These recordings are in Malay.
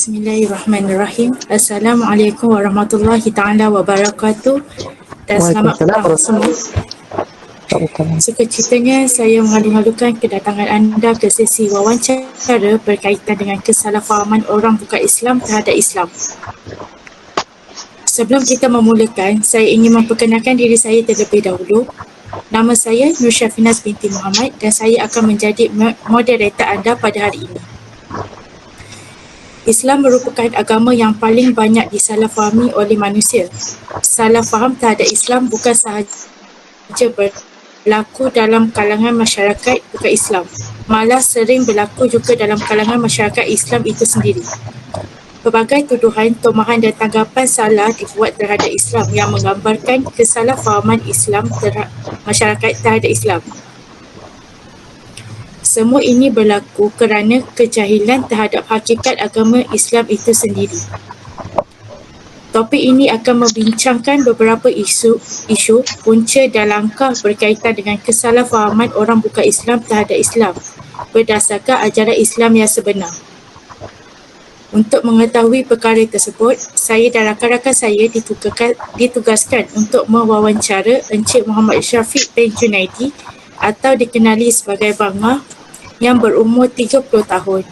Bismillahirrahmanirrahim. Assalamualaikum warahmatullahi ta'ala wabarakatuh. Dan selamat Waalaikumsalam petang semua. warahmatullahi. Suka ceritanya saya mengalu-alukan kedatangan anda ke sesi wawancara berkaitan dengan kesalahfahaman orang bukan Islam terhadap Islam. Sebelum kita memulakan, saya ingin memperkenalkan diri saya terlebih dahulu. Nama saya Nur Syafinaz binti Muhammad dan saya akan menjadi moderator anda pada hari ini. Islam merupakan agama yang paling banyak disalahfahami oleh manusia. Salah faham terhadap Islam bukan sahaja berlaku dalam kalangan masyarakat bukan Islam, malah sering berlaku juga dalam kalangan masyarakat Islam itu sendiri. Pelbagai tuduhan, tomahan dan tanggapan salah dibuat terhadap Islam yang menggambarkan kesalahfahaman Islam masyarakat terhadap Islam. Semua ini berlaku kerana kejahilan terhadap hakikat agama Islam itu sendiri. Topik ini akan membincangkan beberapa isu punca dan langkah berkaitan dengan kesalahfahaman orang bukan Islam terhadap Islam berdasarkan ajaran Islam yang sebenar. Untuk mengetahui perkara tersebut, saya dan rakan-rakan saya ditugaskan untuk mewawancara Encik Muhammad Syafiq bin Junaidi atau dikenali sebagai Bangah yang berumur 30 tahun.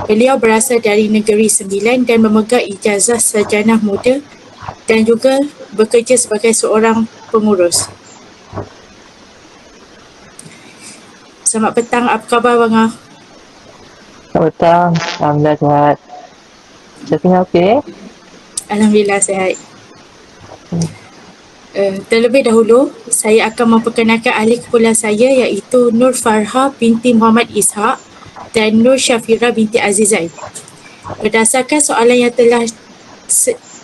Beliau berasal dari Negeri Sembilan dan memegang ijazah sarjana muda dan juga bekerja sebagai seorang pengurus. Selamat petang, apa khabar Bangah? Selamat petang, alhamdulillah sihat. Syafiqah okey? Alhamdulillah sihat. Terlebih dahulu, saya akan memperkenalkan ahli kumpulan saya iaitu Nur Farha binti Muhammad Ishaq dan Nur Syafira binti Azizai. Berdasarkan soalan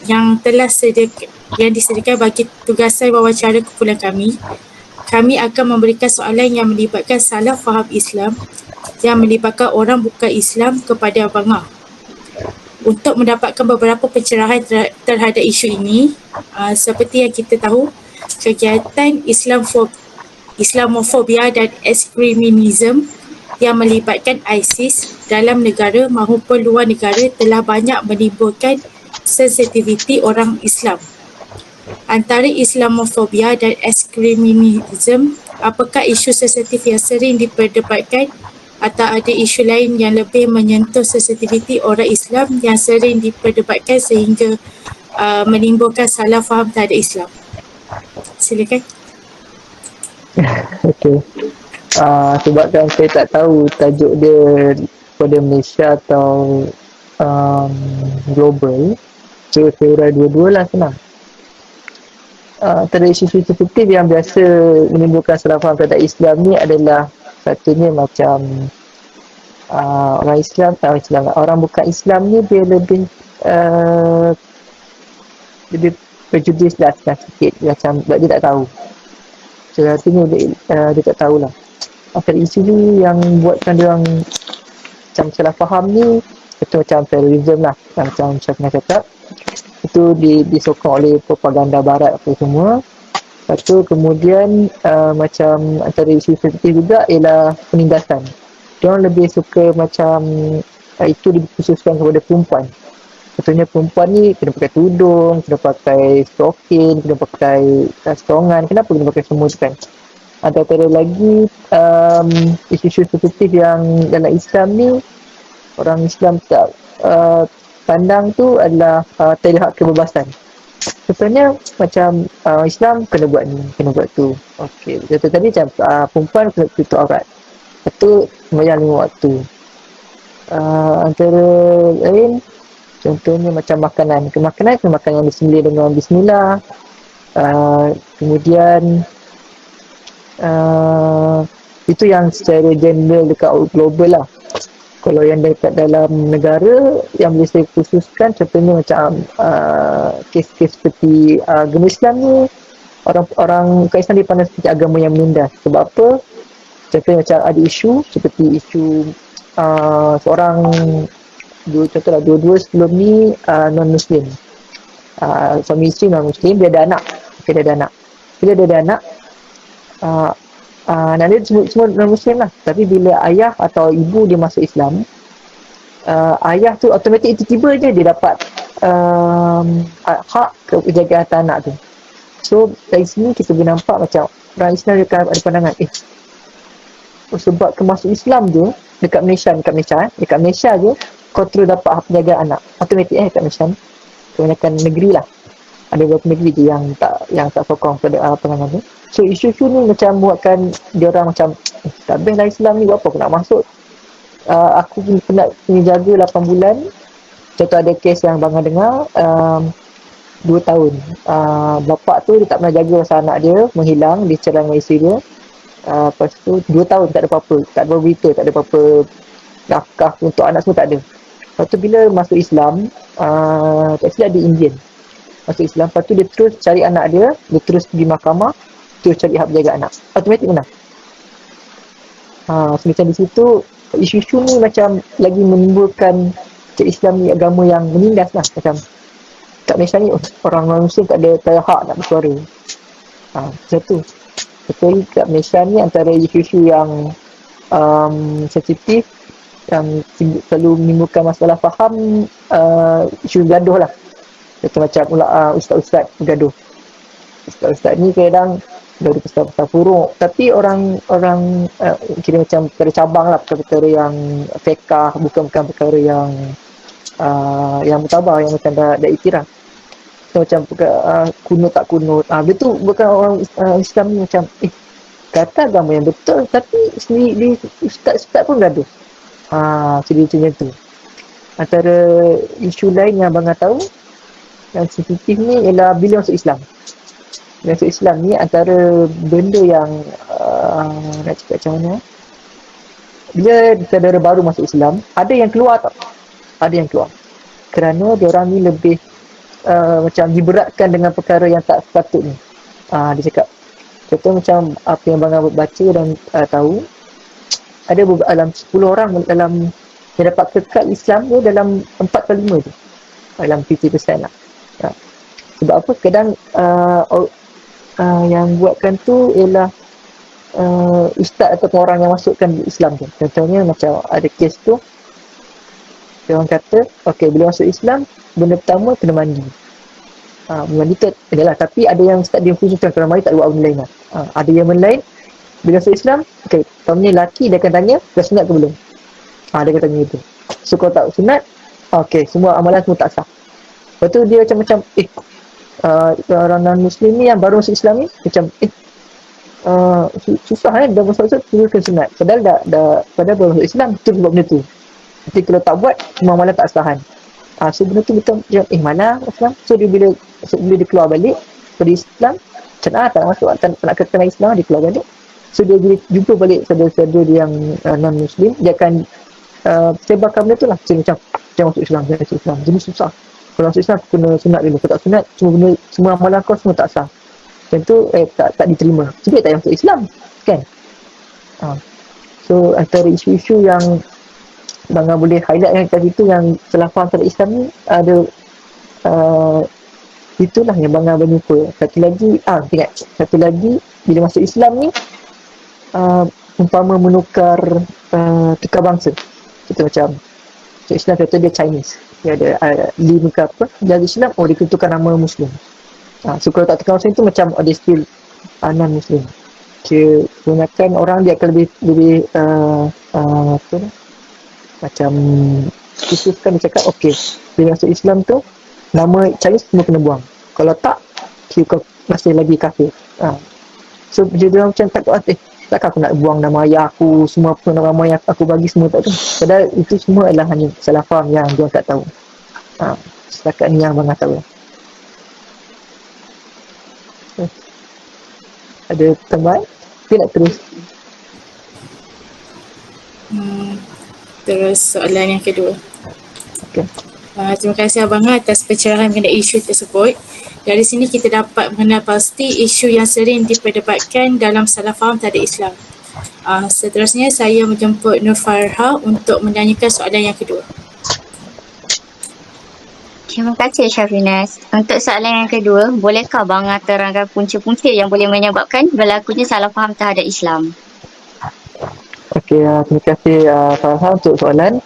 yang disediakan bagi tugasan wawancara kumpulan kami akan memberikan soalan yang melibatkan salah faham Islam yang melibatkan orang bukan Islam kepada Bangah. Untuk mendapatkan beberapa pencerahan terhadap isu ini, seperti yang kita tahu, kegiatan Islamofobia dan ekstremisme yang melibatkan ISIS dalam negara maupun luar negara telah banyak menimbulkan sensitiviti orang Islam. Antara Islamofobia dan ekstremisme, apakah isu sensitif yang sering diperdebatkan atau ada isu lain yang lebih menyentuh sensitiviti orang Islam yang sering diperdebatkan sehingga menimbulkan salah faham terhadap Islam? Silakan. Okey. Sebabkan saya tak tahu tajuk dia pada Malaysia atau global, so saya urai dua-dua lah, senang. Antara isu sensitif yang biasa menimbulkan salah faham terhadap Islam ni adalah satunya macam orang Islam, orang bukan Islam ni dia lebih prejudis lah sikit, macam sebab dia tak tahu. So artinya dia tak tahulah. Antara isu ni yang buatkan dia orang macam salah faham ni, itu macam terorisme lah, macam Syafiqah cakap, itu disokong oleh propaganda barat apa semua. Lepas tu kemudian macam antara isu sensitif juga ialah penindasan. Diorang lebih suka macam itu dikhususkan kepada perempuan. Contohnya perempuan ni kena pakai tudung, kena pakai stokin, kena pakai setongan. Kenapa kena pakai semua tu kan? Antara lagi isu-isu sensitif yang dalam Islam ni orang Islam tak pandang tu adalah terlihat kebebasan. Contohnya macam Islam kena buat ni, kena buat tu. Okey, contoh tadi macam perempuan kena tutup aurat. Lepas tu sembahyang 5 waktu. Antara lain contohnya macam makanan kena makan yang disembelih dengan bismillah. Kemudian itu yang secara general dekat global lah. Kalau yang dekat dalam negara yang boleh saya khususkan, contohnya macam kes-kes seperti agama Islam ni, orang bukan Islam dipandang seperti agama yang menindas. Sebab apa? Contohnya macam ada isu seperti isu seorang contohlah dua-dua sebelum ni non-Muslim, suami isteri non-Muslim, dia ada anak. Bila dia ada anak, anak dia semua non-Muslim lah. Tapi bila ayah atau ibu dia masuk Islam, ayah tu automatik tiba-tiba je dia dapat hak kejagaan harta anak tu. So dari sini kita boleh nampak macam orang Islam dia akan ada pandangan sebab kemasuk Islam je dekat Malaysia je kau terus dapat hak penjagaan anak automatik dekat Malaysia ni. Kebanyakan negeri lah, ada beberapa negeri je yang tak sokong pada pandangan tu. So isu-isu ni macam buatkan dia orang macam tak best lah Islam ni, buat apa aku nak masuk. Aku kena jaga 8 bulan. Contoh ada kes yang Bang dengar 2 tahun. Bapak tu dia tak pernah jaga masa anak dia menghilang, dia cerai dengan isteri dia. Lepas tu 2 tahun tak ada apa-apa, tak ada berita, tak ada apa-apa nafkah untuk anak semua tak ada. Lepas tu bila masuk Islam, tak silap dia Indian. Masuk Islam, lepas tu dia terus cari anak dia terus pergi mahkamah, terus cari hak penjaga anak. Automatik menang. So macam di situ, isu-isu ni macam lagi menimbulkan Islam ni agama yang menindas lah. Macam kat Malaysia ni orang Muslim tak ada hak nak bersuara. Macam tu. Betul kat Malaysia ni antara isu-isu yang sensitif, yang selalu menimbulkan masalah faham, isu gaduh lah. Contoh macam ustaz-ustaz bergaduh. Ustaz-ustaz ni kadang gaduh pasal furuk, tapi orang kira macam perkara cabang lah, perkara yang fiqah, bukan perkara yang mutabah, yang macam dah iktiraf. So, macam kunut tak kunut. Dia tu bukan orang Islam ni macam kata agama yang betul, tapi sendiri ustaz-ustaz pun gaduh. Jadi macam tu. Antara isu lain yang abang tahu yang sensitif ni ialah bila masuk Islam. Bila masuk Islam ni antara benda yang nak cakap macam mana, bila saudara baru masuk Islam, ada yang keluar tak? Ada yang keluar kerana diorang ni lebih macam diberatkan dengan perkara yang tak sepatutnya. Dia cakap contoh macam apa yang abang baca dan tahu, ada dalam 10 orang dalam yang dapat kekal Islam tu dalam 4/5 tu, dalam 50% lah. Sebab apa? Kadang yang buatkan tu ialah ustaz atau orang yang masukkan Islam tu. Contohnya macam ada kes tu, dia orang kata bila masuk Islam benda pertama kena mandi. Mandi tu adalah, tapi ada yang ustaz dia khususkan kalau mandi tak ada buat benda lain lah. Ada yang benda lain bila masuk Islam, tahun ni lelaki dia akan tanya dah sunat ke belum. Dia akan tanya itu. So kalau tak sunat, semua amalan semua tak sah. Lepas tu dia macam orang non-Muslim ni yang baru masuk Islam ni macam susah dah masuk turunkan sunat. Padahal baru masuk Islam tu buat benda tu. Nanti kalau tak buat, semua amalan tak sahan. So benda tu betul malah Islam. So bila dia keluar balik dari Islam, macam tak masuk, tak nak kena Islam, dia keluar balik. So dia jumpa balik saudara-saudara dia yang non-Muslim, dia akan sebarkan benda tu lah. Macam jangan masuk Islam. Jadi susah. Kalau masuk Islam kena sunat dulu. Kalau tak sunat, semua amalan kau semua tak sah. Macam tu tak diterima. Jadi tak masuk Islam kan. So antara isu-isu yang Bang boleh highlight yang kat situ yang salah faham terhadap Islam ni, ada itulah yang Bang jumpa. Satu lagi bila masuk Islam ni, umpama menukar tukar bangsa. Kita macam Islam kata dia Chinese, dia ada lima ke apa, dia ada Islam, dia tukar nama Muslim. So kalau tak tukar Muslim tu macam dia still non-Muslim. Kebanyakan orang dia akan lebih macam khususkan dia cakap bila masuk Islam tu nama Chinese semua kena buang, kalau tak kau masih lagi kafir. So dia macam takut takkan aku nak buang nama ayah aku, semua apa nama yang aku bagi semua tak tu. Padahal itu semua adalah hanya salah faham yang dia tak tahu. Setakat ni yang abang tahu. Ada tambahan? Kita nak terus. Terus soalan yang kedua. Terima kasih Abang atas pencerahan mengenai isu tersebut. Dari sini kita dapat mengenal pasti isu yang sering diperdebatkan dalam salah faham terhadap Islam. Seterusnya saya menjemput Nur Farha untuk menanyakan soalan yang kedua. Terima kasih Syafinas. Untuk soalan yang kedua, bolehkah Abang terangkan punca-punca yang boleh menyebabkan berlakunya salah faham terhadap Islam? Terima kasih Farha untuk soalan.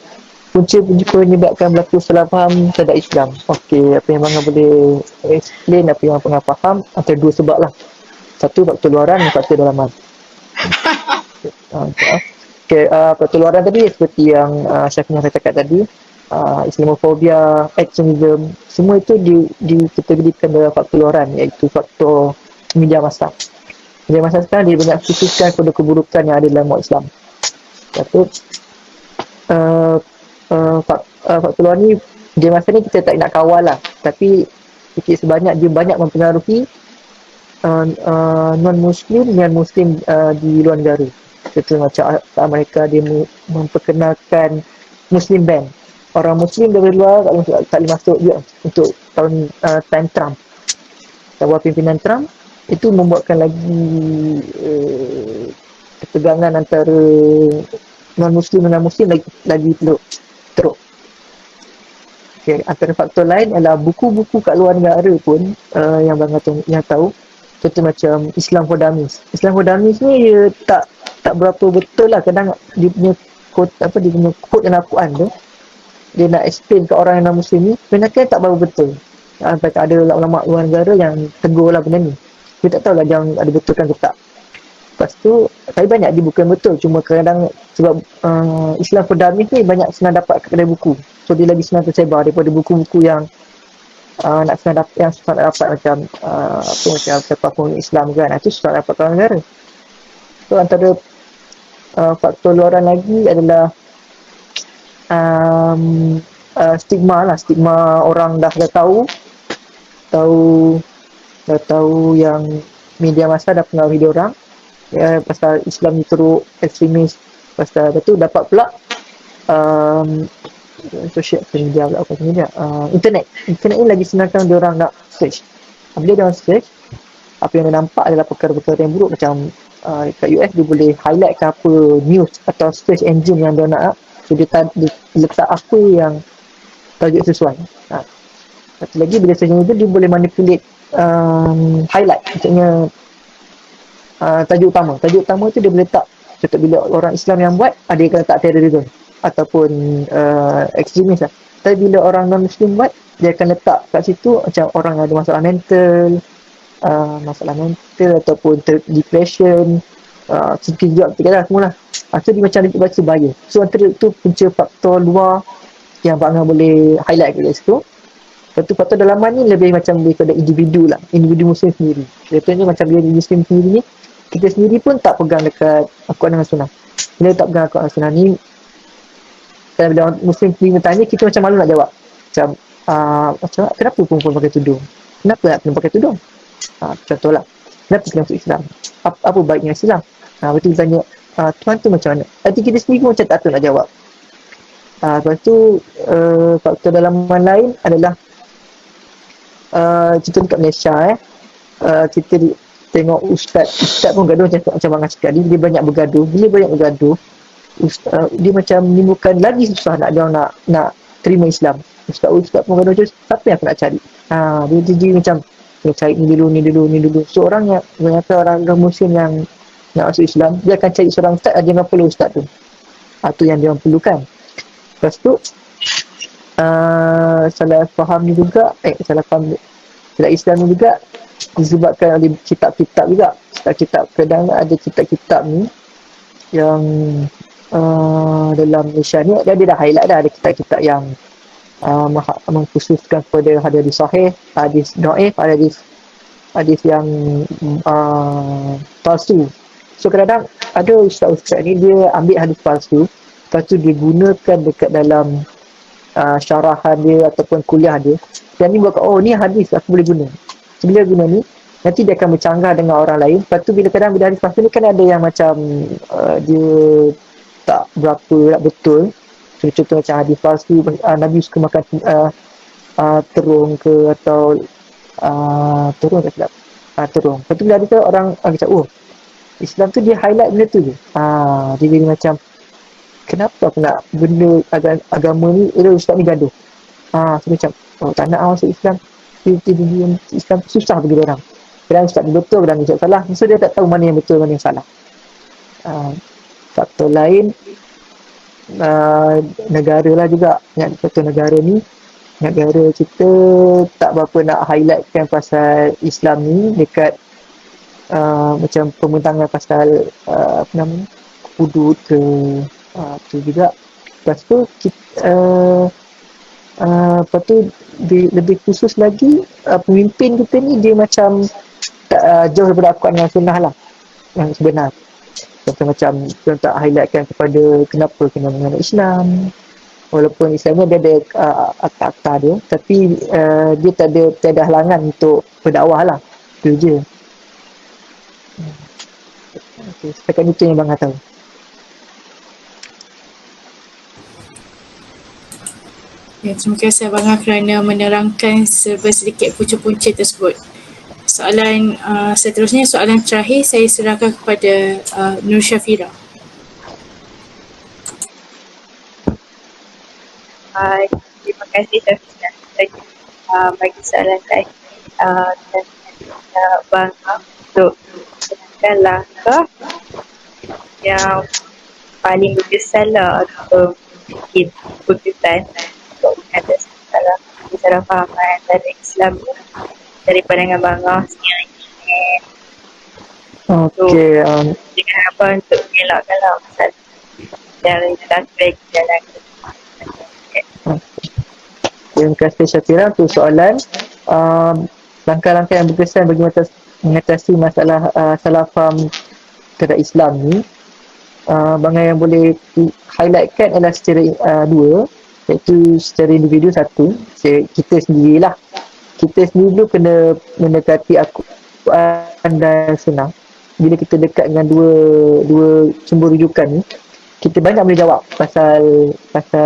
punca penyebabkan berlaku salah faham terhadap Islam. Okey, apa yang Bang boleh explain apa yang Bang faham antara dua sebab lah. Satu faktor luaran dan faktor dalaman. Okay, faktor luaran tadi seperti yang Syafiq saya cakap tadi, Islamofobia, extremism, semua itu dikategorikan dalam faktor luaran, iaitu faktor media massa. Media massa sekarang dia banyak khususkan kepada keburukan yang ada dalam umat Islam. Satu, faktor luar ni dia masa ni kita tak nak kawal lah, tapi sikit sebanyak dia banyak mempengaruhi non-Muslim dan Muslim di luar negara. Contoh macam Amerika, dia memperkenalkan Muslim ban. Orang Muslim dari luar tak boleh masuk dia untuk tahun time Trump. Tahun pimpinan Trump itu membuatkan lagi ketegangan antara non-Muslim dengan Muslim lagi teruk. Okay, antara faktor lain adalah buku-buku kat luar negara pun yang Bang yang tahu. Contoh macam Islam for Dummies. Islam for Dummies ni dia tak berapa betul lah. Kadang dia punya quote dalam Al-Quran tu, dia nak explain ke orang yang non-Muslim ni, sebenarnya tak berapa betul. Sampai ada ulama luar negara yang tegur lah benda ni. Dia tak tahulah dia ada betulkan ke tak. Lepas tu, tapi banyak dia bukan betul. Cuma kadang sebab Islam for Dummies ni banyak senang dapat kat kedai buku. So dia lagi senang tersebar daripada buku-buku yang nak senang dapat, yang susah nak dapat macam macam platform Islam kan. Itu susah dapat kat negara. So antara faktor luaran lagi adalah stigma lah. Stigma orang dah tahu yang media massa dah pengaruhi dia orang. Ya, pasal Islam ni teruk, ekstremis. Pasal tu dapat pula social media pula, apa media, internet ni lagi senangkan dia orang nak search. Bila dia orang search, apa yang dia nampak adalah perkara-perkara yang buruk. Macam kat US dia boleh highlight ke apa news atau search engine yang dia nak, so dia letak apa yang tajuk sesuai. Satu lagi, bila search engine tu dia boleh manipulate highlight, maksudnya tajuk utama tu dia boleh letak. Contoh bila orang Islam yang buat, dia akan letak terorisme ataupun ekstremis lah. Tapi bila orang non-Muslim buat, dia akan letak kat situ macam orang ada masalah mental ataupun depression, sekejap lah semua lah. So dia macam dia baca bahaya. So antara tu punca faktor luar yang Abang boleh highlight kat situ. Lepas tu faktor dalaman ni lebih macam daripada individu lah, individu Muslim sendiri. Contohnya macam bila Muslim sendiri ni, kita sendiri pun tak pegang dekat Al-Quran dan Sunnah. Bila tak pegang Al-Quran dan Sunnah ni, bila Muslim sendiri bertanya, kita macam malu nak jawab. Macam kenapa perempuan pakai tudung? Kenapa nak kena pakai tudung? Contohlah, kenapa kena masuk Islam? Apa baiknya Islam? Betul tanya, Tuhan tu macam mana? Nanti kita sendiri pun macam tak tahu nak jawab. Lepas tu, faktor dalaman lain adalah kita dekat Malaysia kita tengok ustaz pun gaduh macam Bang cakap, dia banyak bergaduh. Bila banyak bergaduh, dia macam menimbulkan lagi susah nak terima Islam. Ustaz pun gaduh, siapa yang aku nak cari? Dia macam cari ni dulu. So orang yang ternyata orang Muslim yang nak masuk Islam, dia akan cari seorang ustaz, dia akan perlu ustaz tu. Tu yang dia perlukan. Lepas tu salah faham ni juga, salah Islam ni juga disebabkan oleh kitab-kitab juga. Kitab kadang ada kitab-kitab ni yang dalam Malaysia ni dia dah highlight dah, ada kitab-kitab yang mengkhususkan kepada hadis sahih, hadis dhaif, hadis yang palsu. So kadang-kadang ada ustaz-ustaz ni dia ambil hadis palsu, lepas tu dia gunakan dekat dalam syarahan dia ataupun kuliah dia. Dan ni buat ni hadis aku boleh guna. So, bila guna ni, nanti dia akan bercanggah dengan orang lain. Lepas tu bila hadis palsu ni kan ada yang macam dia tak berapa betul. Contoh macam hadis palsu, Nabi suka makan terung ke, atau terung tak silap. Terung. Lepas tu bila ada tu orang cakap, Islam tu dia highlight benda tu je. Dia jadi macam, kenapa aku nak benda agama ni, ustaz ni gaduh. So macam, tak nak masuk Islam. Islam susah bagi orang. Kadang ustaz ni betul, kadang ustaz salah. So dia tak tahu mana yang betul, mana yang salah. Faktor lain negara lah juga. Ingat satu negara ni, negara kita tak berapa nak highlightkan pasal Islam ni dekat macam pembentangan pasal apa nama, hudud ke tu juga. Lepas tu kita, lepas tu lebih khusus lagi, pemimpin kita ni dia macam jauh daripada Al-Quran dan Sunnah lah yang sebenar. Macam kita tak highlightkan kepada kenapa kena mengenal Islam, walaupun Islam ni dia ada akta-akta dia, tapi dia tak ada halangan untuk berdakwah lah, tu je. Okay, setakat itu yang Bang tahu. Ya, terima kasih Abang kerana menerangkan serba sedikit punca-punca tersebut. Soalan seterusnya, soalan terakhir saya serahkan kepada Nur Syafira. Terima kasih Syafira bagi soalan tadi dan Bang untuk menentukan langkah yang paling berkesan lah untuk bikin keputusan untuk mengatasi salah fahaman antara Islam dari pandangan Bangah sendiri. Okey, Dengan apa untuk mengelakkan lah masalah dari aspek jalan. terima kasih Syafira untuk soalan. Langkah-langkah yang berkesan bagi mengatasi masalah salah faham terhadap Islam ni, bangai yang boleh highlightkan adalah secara dua, iaitu secara individu satu, kita sendirilah. Kita sendiri dulu kena mendekati Al-Quran dan Sunnah. Bila kita dekat dengan dua sumber rujukan ni, kita banyak boleh jawab pasal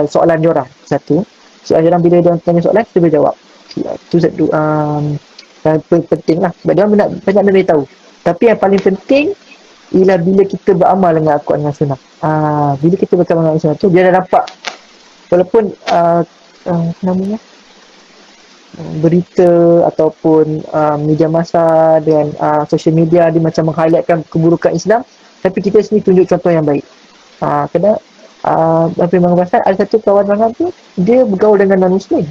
soalan diorang. Satu, soalan diorang bila diorang tanya soalan, kita boleh jawab. Itu satu penting lah, sebab diorang banyak boleh tahu. Tapi yang paling penting ialah bila kita beramal dengan Al-Quran dan Sunnah. Bila kita beramal dengan Sunnah tu, dia dah nampak, walaupun namanya berita ataupun media masa dan social media dia macam meng-highlightkan keburukan Islam, tapi kita sendiri tunjuk contoh yang baik. Kadang apa yang Bang ada satu kawan Bang tu, dia bergaul dengan non-Muslim,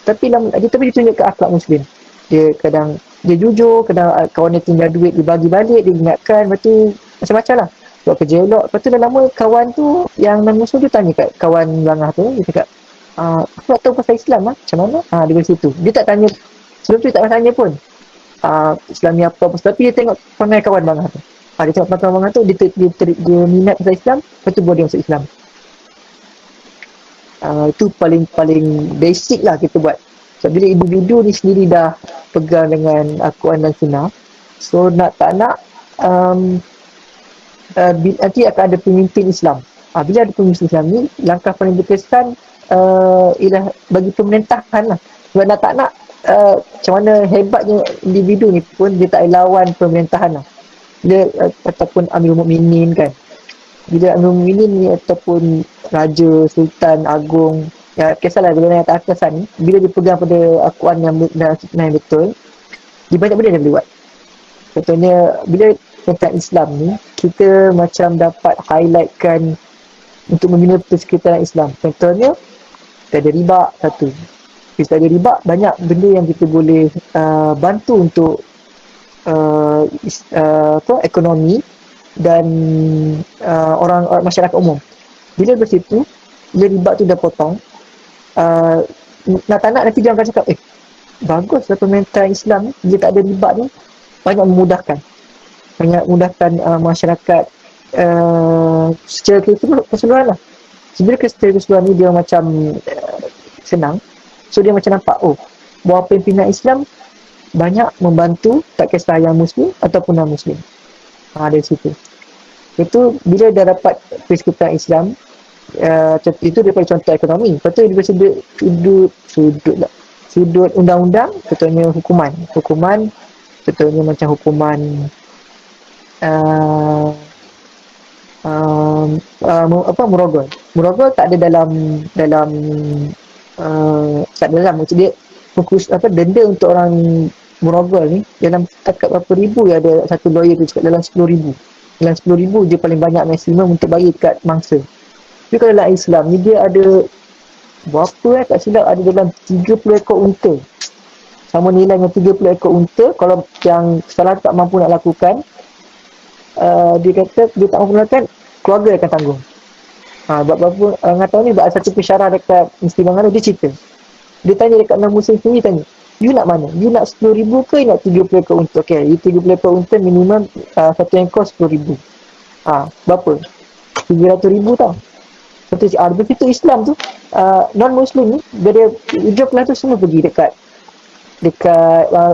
tapi dia tunjuk ke akhlak Muslim. Dia kadang dia jujur, kadang kawan dia tinggal duit dia bagi balik, dia ingatkan, lepas tu macam-macam lah, buat kerja elok. Lepas tu dah lama kawan tu yang non-Muslim tu tanya kat kawan Bang tu, dia cakap, aku nak tahu pasal Islam macam mana? Dia dari situ. Dia tak tanya, sebelum tu dia tak tanya pun Islam ni apa, tapi dia tengok perangai kawan Bang tu. Dia tengok perangai Bang tu, dia minat pasal Islam, lepas tu buat dia masuk Islam. Itu paling basic lah kita buat. So, bila individu ni sendiri dah pegang dengan Al-Quran dan Sunnah, so nak tak nak nanti akan ada pemimpin Islam. Bila ada pemimpin Islam ni, langkah paling berkesan ialah bagi pemerintahan lah. Sebab nak tak nak macam mana hebatnya individu ni pun, dia tak lawan pemerintahan lah. Dia ataupun Amirul Mukminin kan, bila Amirul Mukminin ni ataupun Raja, Sultan, Agung, ya kisahlah bila naik atas atasan ni, bila dia pegang pada Al-Quran yang betul, dia banyak benda dia boleh buat. Contohnya bila tentang Islam ni, kita macam dapat highlightkan untuk membina persekitaran Islam. Contohnya tak ada riba satu. Bila tak ada riba, banyak benda yang kita boleh bantu untuk ekonomi dan orang masyarakat umum. Bila dari situ, bila riba tu dah potong, nak tak nak nanti dia akan cakap, baguslah pemerintahan Islam ni, bila tak ada riba ni, banyak memudahkan masyarakat secara keseluruhan lah. Sebenarnya secara keseluruhan ni dia macam senang. So dia macam nampak, bahawa pimpinan Islam banyak membantu, tak kisah yang Muslim ataupun non-Muslim. Dari situ. Itu bila dah dapat persekutuan Islam, itu daripada contoh ekonomi. Lepas tu daripada sudut undang-undang, contohnya hukuman, contohnya macam hukuman murogol tak ada dalam tak ada dalam macam dia fokus denda untuk orang murogol ni dalam takat berapa ribu ya, ada satu lawyer tu cakap dalam 10,000 je paling banyak maksimum untuk bagi dekat mangsa. Tapi kalau dalam Islam ni dia ada berapa tak silap, ada dalam 30 ekor unta. Sama nilai dengan 30 ekor unta. Kalau yang salah tak mampu nak lakukan, dia kata dia tak mampu lakukan, keluarga akan tanggung. Berapa tahu ni ada satu pensyarah dekat Instagram dia cerita. Dia tanya dekat non muslim sendiri, tanya, you nak mana? You nak 10,000 ke you nak 30 ekor unta? Okay, you 30 ekor unta minimum satu ekor 10,000. Berapa? 300,000 tau. Satu begitu Islam tu, non muslim ni dari hujung kelas tu semua pergi dekat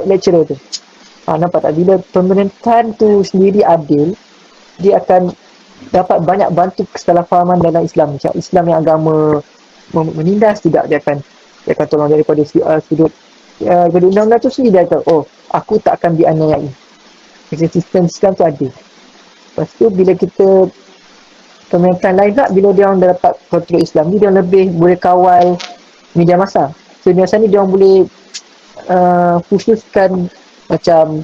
lecturer tu. Nampak tak, bila pemerintahan tu sendiri adil, dia akan dapat banyak bantu kesalahfahaman dalam Islam. Macam Islam yang agama menindas, tidak, dia akan tolong daripada sudut daripada undang-undang tu sendiri. Dia kata, oh, aku tak akan dianiayai. Sistem Islam tu adil. Lepas tu bila kita pemerintahan lain tak, bila dia orang dah dapat kontrol Islam ni, dia orang lebih boleh kawal media masa. So media masa ni dia orang boleh khususkan macam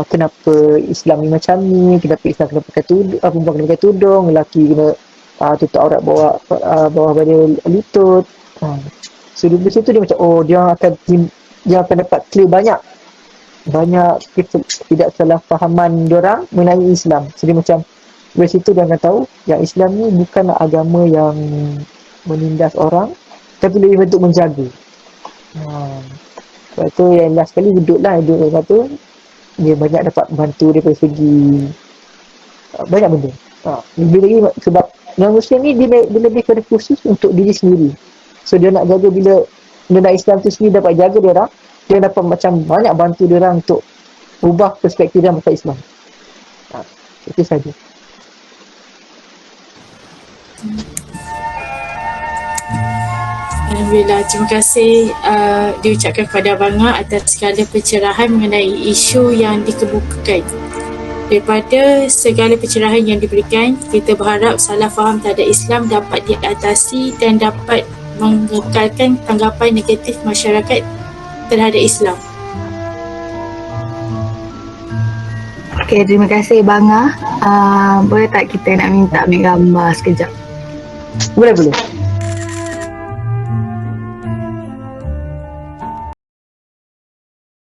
kenapa Islam ni macam ni, kenapa Islam kena pakai tudung, perempuan kena pakai tudung, lelaki kena tutup aurat bawah pada lutut. So di situ dia macam, oh, dia akan dapat clear banyak tidak salah fahaman diorang mengenai Islam. So dia macam dari situ dia akan tahu yang Islam ni bukanlah agama yang menindas orang, tapi lebih bentuk menjaga. Sebab tu yang last kali duduk satu, dia banyak dapat bantu daripada segi banyak benda. Lebih lagi sebab non-Muslim ni dia lebih kena khusus untuk diri sendiri. So dia nak jaga, bila benda Islam tu sendiri dapat jaga dia orang, dia dapat macam banyak bantu dia orang untuk ubah perspektif dia pasal Islam. Itu saja. Alhamdulillah, terima kasih diucapkan kepada Abang atas segala pencerahan mengenai isu yang dikemukakan. Daripada segala pencerahan yang diberikan, kita berharap salah faham terhadap Islam dapat diatasi dan dapat mengekalkan tanggapan negatif masyarakat terhadap Islam. Okay, terima kasih Banga. Boleh tak kita nak minta ambil gambar sekejap? Boleh.